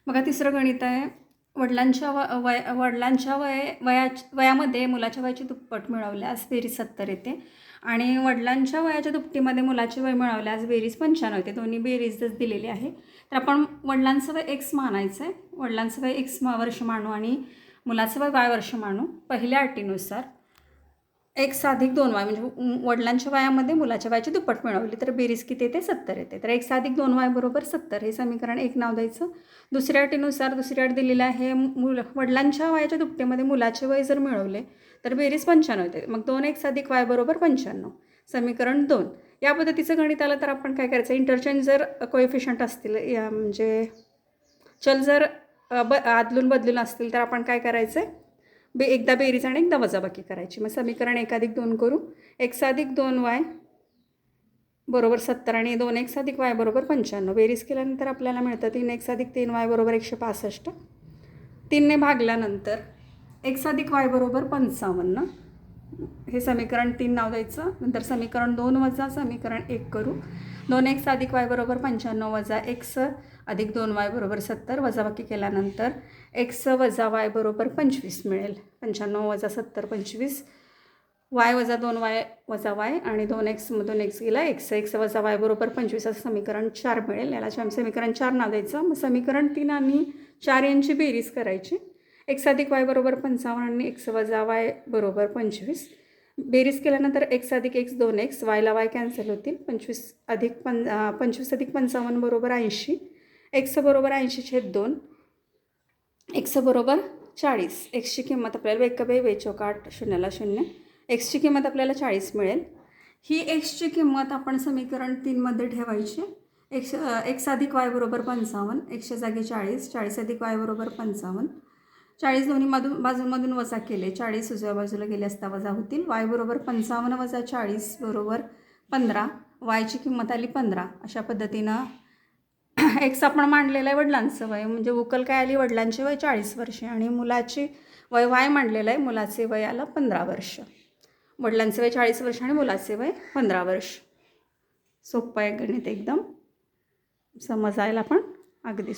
बघा तिसरं गणित आहे. वडिलांच्या वयामध्ये मुलाच्या वयाची दुप्पट मिळवल्यास बेरीज 70 येते आणि वडिलांच्या वयाच्या दुपटीमध्ये मुलाचे वय मिळवल्यास बेरीज 95 येते. दोन्ही बेरीजच दिलेली आहे. तर आपण वडिलांचं वय एक्स मानायचं आहे. वडिलांचं वय एक्स वर्ष मानू आणि मुलाचं वय वाय वर्ष मानू. पहिल्या अटीनुसार एक्स अधिक 2y म्हणजे वडिलांच्या वयामध्ये मुलाच्या वयाची दुप्पट मिळवली तर बेरीज किती येते? 70 येते. तर एक्स अधिक 2y बरोबर 70 हे समीकरण 1 नाव द्यायचं. दुसऱ्या अटीनुसार दुसरी अट दिलेली आहे. वडिलांच्या वयाच्या दुपटीमध्ये मुलाचे वय जर मिळवले तर बेरीज 95 येते. मग 2x अधिक y बरोबर 95. समीकरण 2. या पद्धतीचं गणित आलं तर आपण काय करायचं? इंटरचेंज जर कोएफिशियंट असतील म्हणजे चल जर आदलून बदलून असतील तर आपण काय करायचं आहे? एकदा बेरीज आणि एकदा वजाबाकी करायची. मग समीकरण 1 अधिक 2 करू. x अधिक 2y बरोबर 70 आणि 2x अधिक y बरोबर 95. बेरीज केल्यानंतर आपल्याला मिळतं 3x अधिक 3y बरोबर 165. 3ने भागल्यानंतर x अधिक y बरोबर 55. हे समीकरण 3 नाव द्यायचं. नंतर समीकरण 2 वजा समीकरण 1 करू. 2x अधिक y बरोबर 95 वजा x अधिक 2y बरोबर 70. वजाबाकी केल्यानंतर x वजा y बरोबर 25 मिळेल. 95 वजा 70 25. y वजा 2y वजा y आणि 2x मधून x गेला x वजा y बरोबर 25 असं समीकरण 4 मिळेल. याला समीकरण 4 नाव द्यायचं. मग समीकरण 3 आणि 4 यांची बेरीज करायची. x अधिक y बरोबर 55 आणि x वजा y बरोबर 25. बेरीज केल्यानंतर x अधिक x 2x yला y कॅन्सल होतील. 25 अधिक 55 बरोबर 80. x बरोबर 80/2. x बरोबर 40. एक्सची किंमत आपल्याला 1 शून्याला 0. एक्सची किंमत आपल्याला 40 मिळेल. ही एक्सची किंमत आपण समीकरण 3मध्ये ठेवायची. x अधिक y बरोबर 55. एक्सच्या जागी 40. 40 अधिक y बरोबर 55. 40 दोन्ही बाजूंमधून वजा केले. 40 उजव्या बाजूला गेले असता वजा होतील. y बरोबर 55 वजा 40 बरोबर 15. yची किंमत आली 15. अशा पद्धतीनं एक्स आपण मांडलेलं आहे वडिलांचं वय म्हणजे उकल काय आली? वडिलांचे वय 40 वर्षे आणि मुलाची वय वाय मांडलेलं आहे. मुलाचे वय आलं 15 वर्ष. वडिलांचे वय 40 वर्ष आणि मुलाचे वय 15 वर्ष. सोपं आहे गणित एकदम. समजायला पण अगदी